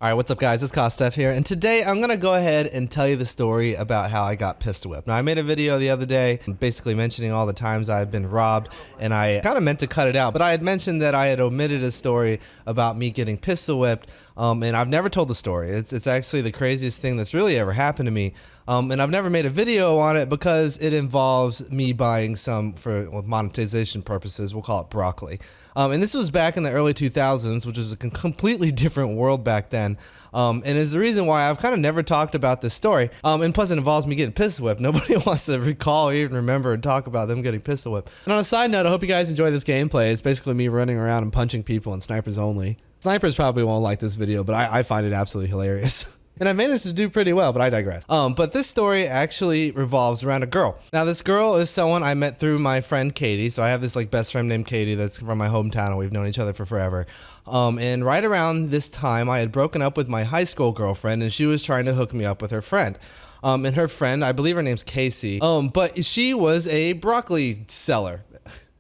All right, what's up guys, it's KOSDFF here, and today I'm going to go ahead and tell you the story about how I got pistol whipped. Now I made a video the other day basically mentioning all the times I've been robbed, and I kind of meant to cut it out, but I had mentioned that I had omitted a story about me getting pistol whipped, and I've never told the story. It's actually the craziest thing that's really ever happened to me, and I've never made a video on it because it involves me buying some, for monetization purposes, we'll call it broccoli. And this was back in the early 2000s, which was a completely different world back then. And is the reason why I've kind of never talked about this story. And plus it involves me getting pistol whipped. Nobody wants to recall or even remember and talk about them getting pistol whipped. And on a side note, I hope you guys enjoy this gameplay. It's basically me running around and punching people and snipers only. Snipers probably won't like this video, but I find it absolutely hilarious. And I managed to do pretty well, but I digress. But this story actually revolves around a girl. Now, this girl is someone I met through my friend Katie. So I have this best friend named Katie that's from my hometown, and we've known each other for forever. And right around this time, I had broken up with my high school girlfriend, and she was trying to hook me up with her friend. And her friend, I believe her name's Casey, but she was a broccoli seller.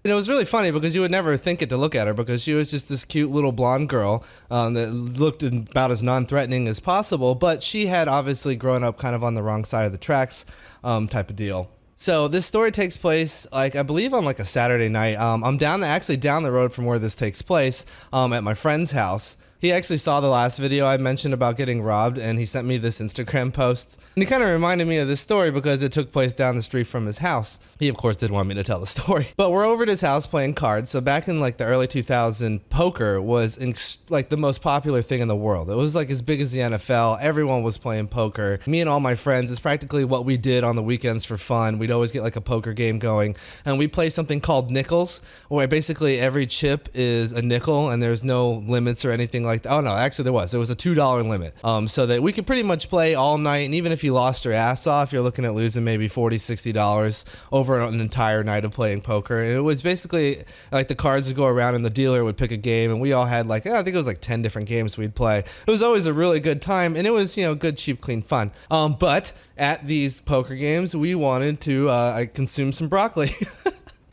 And it was really funny because you would never think it to look at her because she was just this cute little blonde girl that looked about as non-threatening as possible, but she had obviously grown up kind of on the wrong side of the tracks type of deal. So this story takes place, I believe on a Saturday night. I'm actually down the road from where this takes place at my friend's house. He actually saw the last video I mentioned about getting robbed, and he sent me this Instagram post. And he kind of reminded me of this story because it took place down the street from his house. He, of course, did want me to tell the story. But we're over at his house playing cards. So back in the early 2000s, poker was the most popular thing in the world. It was as big as the NFL. Everyone was playing poker. Me and all my friends, it's practically what we did on the weekends for fun. We'd always get a poker game going. And we play something called nickels, where basically every chip is a nickel and there's no limits or anything like that. Oh no, actually there was a $2 limit, so that we could pretty much play all night, and even if you lost your ass off, you're looking at losing maybe $40–60 over an entire night of playing poker. And it was basically the cards would go around and the dealer would pick a game, and we all had I think it was 10 different games we'd play. It was always a really good time, and it was good, cheap, clean fun. But at these poker games, we wanted to consume some broccoli.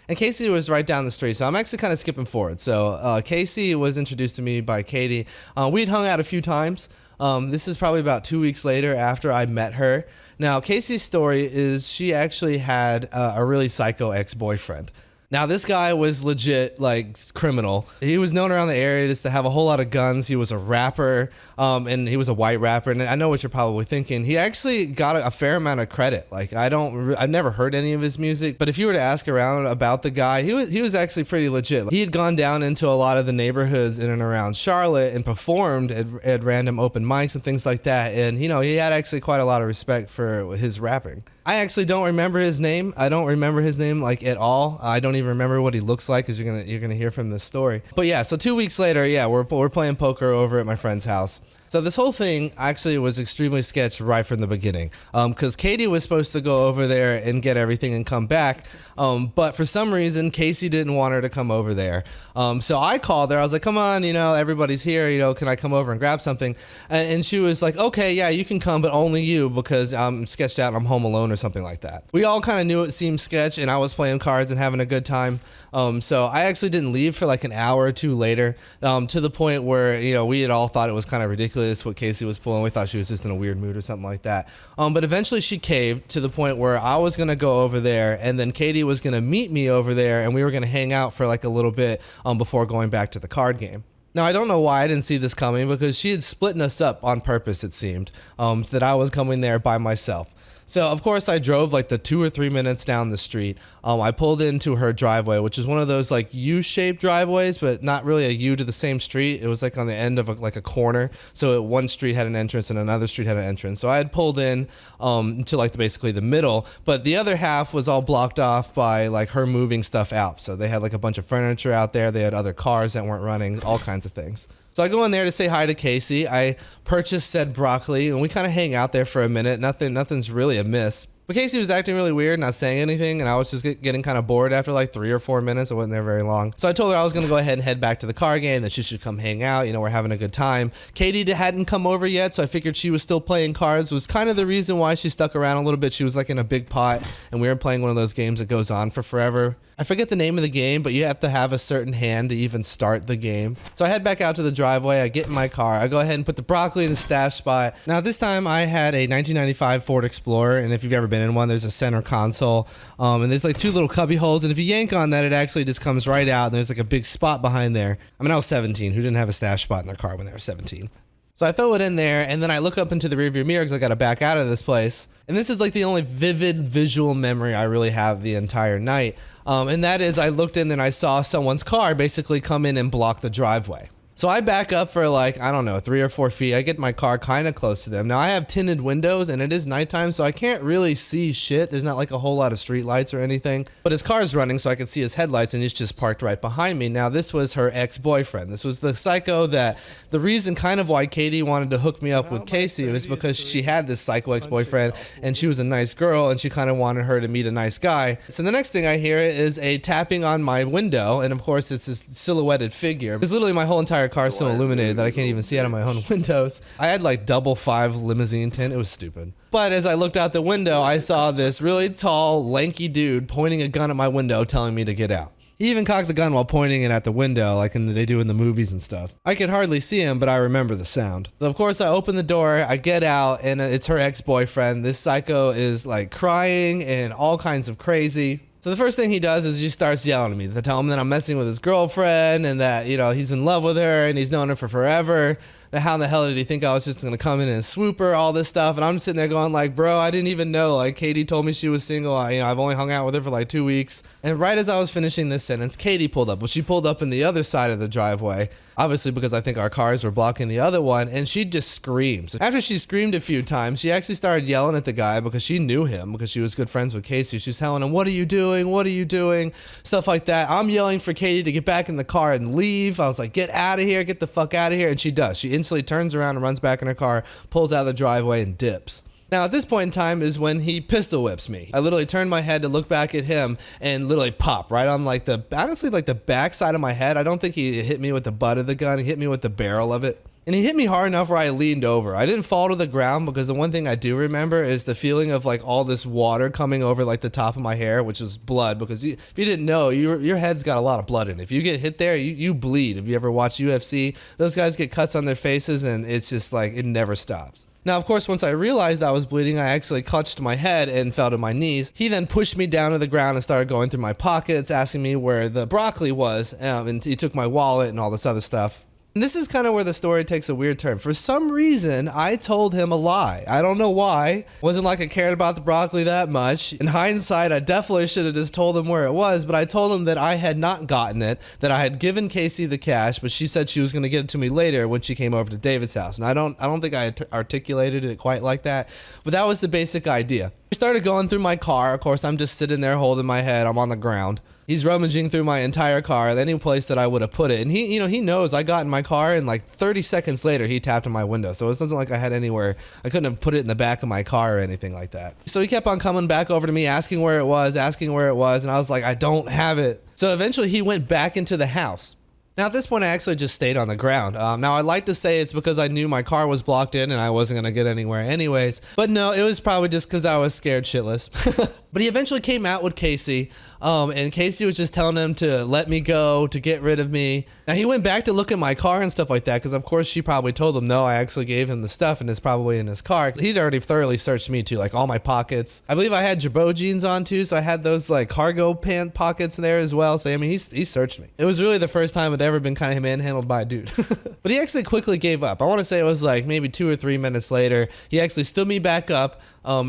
And Casey was right down the street, so I'm actually kind of skipping forward. So Casey was introduced to me by Katie. We'd hung out a few times. This is probably about 2 weeks later after I met her. Now, Casey's story is she actually had a really psycho ex-boyfriend. Now, this guy was legit, criminal. He was known around the area just to have a whole lot of guns. He was a rapper, and he was a white rapper. And I know what you're probably thinking. He actually got a fair amount of credit. I've never heard any of his music, but if you were to ask around about the guy, he was actually pretty legit. He had gone down into a lot of the neighborhoods in and around Charlotte and performed at random open mics and things like that. And, he had actually quite a lot of respect for his rapping. I actually don't remember his name. I don't remember his name at all. I don't even remember what he looks like, because you're gonna hear from this story. But yeah, so 2 weeks later, yeah, we're playing poker over at my friend's house. So this whole thing actually was extremely sketched right from the beginning, because Katie was supposed to go over there and get everything and come back, but for some reason Casey didn't want her to come over there. So I called her. I was like, come on, everybody's here, can I come over and grab something? And she was like, okay, yeah, you can come, but only you, because I'm sketched out and I'm home alone or something like that. We all kind of knew it seemed sketch, and I was playing cards and having a good time. So I actually didn't leave for an hour or two later, to the point where, we had all thought it was kind of ridiculous what Casey was pulling. We thought she was just in a weird mood or something like that. But eventually she caved to the point where I was going to go over there, and then Katie was going to meet me over there, and we were going to hang out for a little bit before going back to the card game. Now, I don't know why I didn't see this coming, because she had split us up on purpose, it seemed, so that I was coming there by myself. So, of course, I drove the 2 or 3 minutes down the street. I pulled into her driveway, which is one of those U-shaped driveways, but not really a U to the same street. It was on the end of a corner. So one street had an entrance and another street had an entrance. So I had pulled in to basically the middle, but the other half was all blocked off by her moving stuff out. So they had a bunch of furniture out there. They had other cars that weren't running, all kinds of things. So I go in there to say hi to Casey. I purchased said broccoli, and we kind of hang out there for a minute. Nothing's really amiss. But Casey was acting really weird, not saying anything, and I was just getting kind of bored after like 3 or 4 minutes. I wasn't there very long. So I told her I was going to go ahead and head back to the car game, that she should come hang out. You know, we're having a good time. Katie hadn't come over yet, so I figured she was still playing cards. Was kind of the reason why she stuck around a little bit. She was like in a big pot, and we were playing one of those games that goes on for forever. I forget the name of the game, but you have to have a certain hand to even start the game. So I head back out to the driveway. I get in my car. I go ahead and put the broccoli in the stash spot. Now this time I had a 1995 Ford Explorer, and if you've ever been in one, there's a center console, and there's like 2 little cubby holes, and if you yank on that, it actually just comes right out, and there's like a big spot behind there. I mean, I was 17. Who didn't have a stash spot in their car when they were 17? So I throw it in there, and then I look up into the rearview mirror because I got to back out of this place. And this is like the only vivid visual memory I really have the entire night. And that is, I looked in and I saw someone's car basically come in and block the driveway. So I back up for like, I don't know, 3 or 4 feet. I get my car kind of close to them. Now I have tinted windows and it is nighttime, so I can't really see shit. There's not like a whole lot of street lights or anything, but his car's running so I can see his headlights, and he's just parked right behind me. Now this was her ex-boyfriend. This was the psycho that, the reason kind of why Katie wanted to hook me up with Casey was because she had this psycho ex-boyfriend and she was a nice girl and she kind of wanted her to meet a nice guy. So the next thing I hear is a tapping on my window, and of course it's this silhouetted figure. It's literally my whole entire car is so illuminated that I can't even see out of my own windows. I had like double 5 limousine tint. It was stupid. But as I looked out the window, I saw this really tall, lanky dude pointing a gun at my window telling me to get out. He even cocked the gun while pointing it at the window, like they do in the movies and stuff. I could hardly see him, but I remember the sound. So of course I open the door, I get out, and it's her ex-boyfriend. This psycho is like crying and all kinds of crazy. So the first thing he does is he starts yelling at me to tell him that I'm messing with his girlfriend and that, you know, he's in love with her and he's known her for forever. That how in the hell did he think I was just going to come in and swoop her, all this stuff. And I'm sitting there going like, bro, I didn't even know. Like, Katie told me she was single. I've only hung out with her for like 2 weeks. And right as I was finishing this sentence, Katie pulled up. Well, she pulled up in the other side of the driveway, obviously because I think our cars were blocking the other one, and she just screams. After she screamed a few times, she actually started yelling at the guy because she knew him, because she was good friends with Casey. She's telling him, what are you doing? What are you doing? Stuff like that. I'm yelling for Katie to get back in the car and leave. I was like, get out of here, get the fuck out of here. And she does. She instantly turns around and runs back in her car, pulls out of the driveway and dips. Now at this point in time is when he pistol whips me. I literally turned my head to look back at him and literally pop right on like honestly like the back side of my head. I don't think he hit me with the butt of the gun. He hit me with the barrel of it. And he hit me hard enough where I leaned over. I didn't fall to the ground because the one thing I do remember is the feeling of like all this water coming over like the top of my hair, which was blood, because if you didn't know, your head's got a lot of blood in it. If you get hit there, you bleed. If you ever watch UFC, those guys get cuts on their faces and it's just like, it never stops. Now, of course, once I realized I was bleeding, I actually clutched my head and fell to my knees. He then pushed me down to the ground and started going through my pockets, asking me where the broccoli was, and he took my wallet and all this other stuff. And this is kind of where the story takes a weird turn. For some reason, I told him a lie. I don't know why. Wasn't like I cared about the broccoli that much. In hindsight, I definitely should have just told him where it was, but I told him that I had not gotten it, that I had given Casey the cash, but she said she was going to get it to me later when she came over to David's house. And I don't think I articulated it quite like that, but that was the basic idea. We started going through my car. Of course, I'm just sitting there holding my head. I'm on the ground. He's rummaging through my entire car, any place that I would have put it. And he knows I got in my car, and like 30 seconds later, he tapped on my window. So it wasn't like I had anywhere, I couldn't have put it in the back of my car or anything like that. So he kept on coming back over to me, asking where it was. And I was like, I don't have it. So eventually he went back into the house. Now at this point, I actually just stayed on the ground. Now I'd like to say it's because I knew my car was blocked in and I wasn't going to get anywhere anyways. But no, it was probably just because I was scared shitless. But he eventually came out with Casey, and Casey was just telling him to let me go, to get rid of me. Now he went back to look at my car and stuff like that, because of course she probably told him, no, I actually gave him the stuff and it's probably in his car. He'd already thoroughly searched me too, like all my pockets. I believe I had Jabot jeans on too, so I had those like cargo pant pockets there as well. So I mean, he searched me. It was really the first time I'd ever been kind of manhandled by a dude. But he actually quickly gave up. I want to say it was like maybe 2 or 3 minutes later, he actually stood me back up,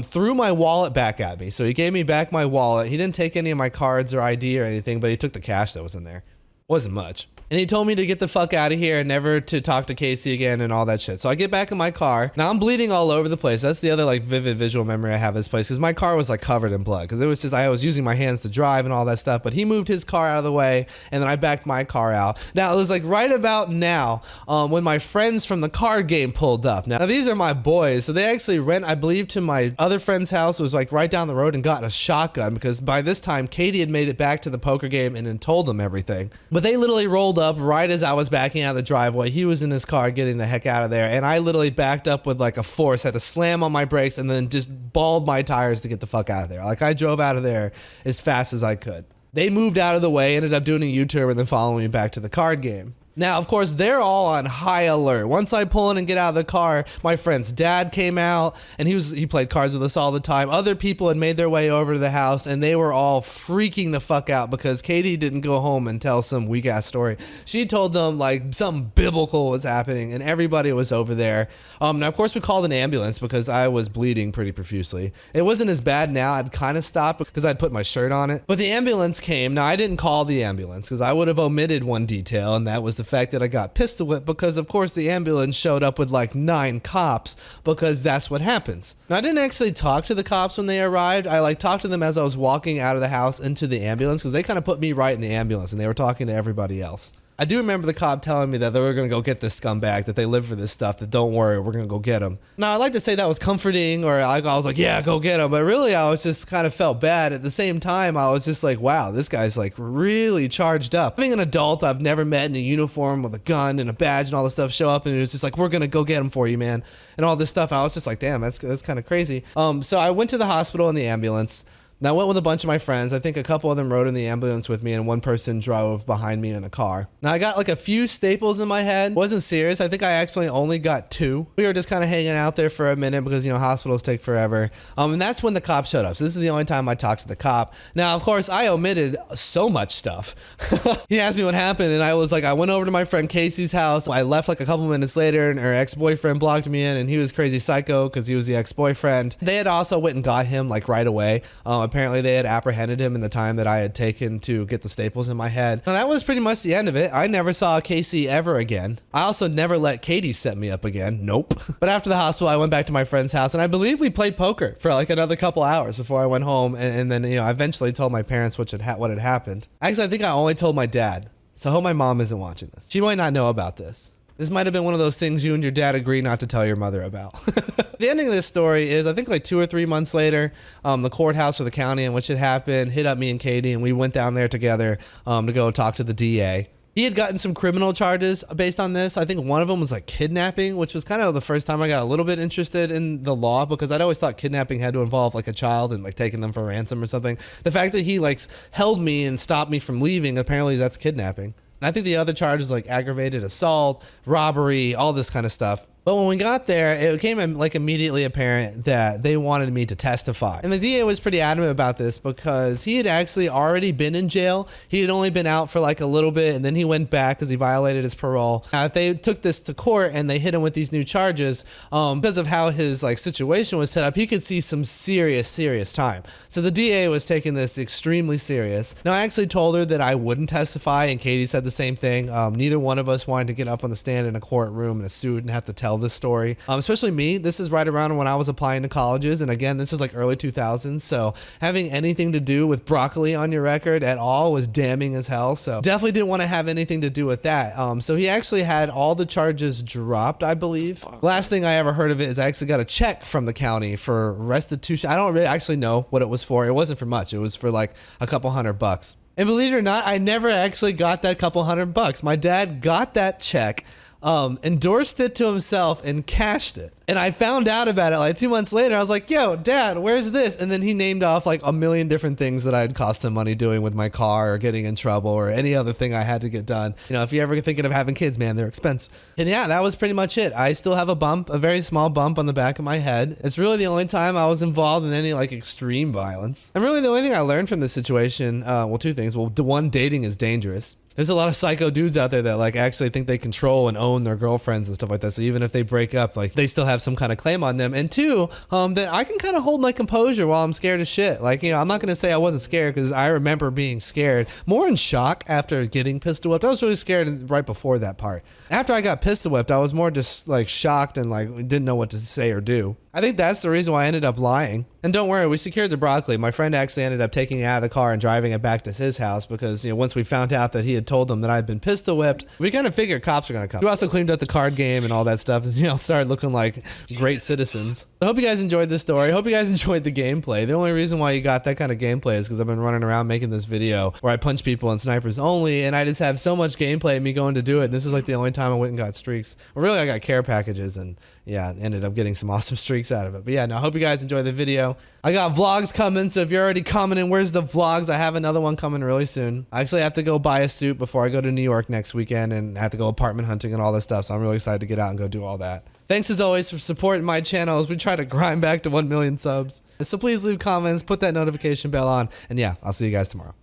threw my wallet back at me. So he gave me back my wallet. He didn't take any of my cards or ID or anything, but he took the cash that was in there. Wasn't much. And he told me to get the fuck out of here and never to talk to Casey again and all that shit. So I get back in my car. Now I'm bleeding all over the place. That's the other like vivid visual memory I have of this place, because my car was like covered in blood, because it was just, I was using my hands to drive and all that stuff. But he moved his car out of the way, and then I backed my car out. Now it was like right about now when my friends from the card game pulled up. Now these are my boys, so they actually went, I believe, to my other friend's house. It was like right down the road, and got a shotgun, because by this time Katie had made it back to the poker game and then told them everything. But they literally rolled up right as I was backing out of the driveway. He was in his car getting the heck out of there, and I literally backed up with like a force, had to slam on my brakes, and then just balled my tires to get the fuck out of there. Like I drove out of there as fast as I could. They moved out of the way, ended up doing a U-turn, and then following me back to the card game. Now, of course, they're all on high alert. Once I pull in and get out of the car, my friend's dad came out, and he played cards with us all the time. Other people had made their way over to the house, and they were all freaking the fuck out because Katie didn't go home and tell some weak-ass story. She told them, like, something biblical was happening, and everybody was over there. Now, of course, we called an ambulance because I was bleeding pretty profusely. It wasn't as bad now. I'd kind of stopped because I'd put my shirt on it. But the ambulance came. Now, I didn't call the ambulance because I would have omitted one detail, and that was the fact that I got pistol whipped, because of course the ambulance showed up with like 9 cops, because that's what happens. Now I didn't actually talk to the cops when they arrived. I like talked to them as I was walking out of the house into the ambulance, because they kind of put me right in the ambulance and they were talking to everybody else. I do remember the cop telling me that they were going to go get this scumbag, that they live for this stuff, that don't worry, we're going to go get him. Now, I'd like to say that was comforting, or I was like, yeah, go get him. But really, I was just kind of felt bad. At the same time, I was just like, wow, this guy's like really charged up. Being an adult I've never met in a uniform with a gun and a badge and all this stuff show up, and it was just like, we're going to go get him for you, man. And all this stuff. I was just like, damn, that's kind of crazy. So I went to the hospital in the ambulance. Now, I went with a bunch of my friends. I think a couple of them rode in the ambulance with me, and one person drove behind me in a car. Now, I got like a few staples in my head. Wasn't serious. I think I actually only got 2. We were just kind of hanging out there for a minute because, you know, hospitals take forever. And that's when the cop showed up. So this is the only time I talked to the cop. Now, of course, I omitted so much stuff. He asked me what happened, and I was like, I went over to my friend Casey's house. I left like a couple minutes later, and her ex-boyfriend blocked me in, and he was crazy psycho because he was the ex-boyfriend. They had also went and got him like right away. Apparently they had apprehended him in the time that I had taken to get the staples in my head. Now that was pretty much the end of it. I never saw Casey ever again. I also never let Katie set me up again. Nope. But after the hospital, I went back to my friend's house, and I believe we played poker for like another couple hours before I went home. And then, you know, I eventually told my parents what had happened. Actually, I think I only told my dad. So I hope my mom isn't watching this. She might not know about this. This might have been one of those things you and your dad agree not to tell your mother about. The ending of this story is, I think like 2 or 3 months later, the courthouse for the county in which it happened hit up me and Katie, and we went down there together to go talk to the DA. He had gotten some criminal charges based on this. I think one of them was like kidnapping, which was kind of the first time I got a little bit interested in the law, because I'd always thought kidnapping had to involve like a child and like taking them for ransom or something. The fact that he like held me and stopped me from leaving, apparently that's kidnapping. And I think the other charges like aggravated assault, robbery, all this kind of stuff. But when we got there, it became like immediately apparent that they wanted me to testify. And the DA was pretty adamant about this because he had actually already been in jail. He had only been out for like a little bit, and then he went back because he violated his parole. Now, if they took this to court and they hit him with these new charges, because of how his like situation was set up, he could see some serious time. So the DA was taking this extremely serious. Now, I actually told her that I wouldn't testify, and Katie said the same thing. Neither one of us wanted to get up on the stand in a courtroom in a suit and have to tell this story, especially me. This is right around when I was applying to colleges, and again, this was like early 2000s, so having anything to do with broccoli on your record at all was damning as hell, so definitely didn't want to have anything to do with that. So he actually had all the charges dropped, I believe. Last thing I ever heard of it is I actually got a check from the county for restitution. I don't really actually know what it was for. It wasn't for much. It was for like a couple $100. And believe it or not, I never actually got that couple $100. My dad got that check, endorsed it to himself, and cashed it. And I found out about it like 2 months later. I was like, yo, Dad, where's this? And then he named off like a million different things that I'd cost him money doing with my car, or getting in trouble, or any other thing I had to get done. You know, if you're ever thinking of having kids, man, they're expensive. And yeah, that was pretty much it. I still have a bump, a very small bump on the back of my head. It's really the only time I was involved in any like extreme violence. And really the only thing I learned from this situation, well, 2 things. Well, one, dating is dangerous. There's a lot of psycho dudes out there that like actually think they control and own their girlfriends and stuff like that. So even if they break up, like they still have some kind of claim on them. And two, that I can kind of hold my composure while I'm scared as shit. Like, you know, I'm not going to say I wasn't scared because I remember being scared, more in shock after getting pistol whipped. I was really scared right before that part. After I got pistol whipped, I was more just like shocked and like didn't know what to say or do. I think that's the reason why I ended up lying. And don't worry, we secured the broccoli. My friend actually ended up taking it out of the car and driving it back to his house because, you know, once we found out that he had told them that I'd been pistol whipped, we kind of figured cops were going to come. We also cleaned up the card game and all that stuff and, you know, started looking like great citizens. I hope you guys enjoyed this story. I hope you guys enjoyed the gameplay. The only reason why you got that kind of gameplay is because I've been running around making this video where I punch people in snipers only, and I just have so much gameplay of me going to do it. And this is like the only time I went and got streaks. Well, really, I got care packages and yeah, ended up getting some awesome streaks out of it. But yeah, no, I hope you guys enjoyed the video. I got vlogs coming, so if you're already commenting, where's the vlogs? I have another one coming really soon. I actually have to go buy a suit before I go to New York next weekend, and I have to go apartment hunting and all this stuff, so I'm really excited to get out and go do all that. Thanks as always for supporting my channel as we try to grind back to 1 million subs. So please leave comments, put that notification bell on, and yeah, I'll see you guys tomorrow.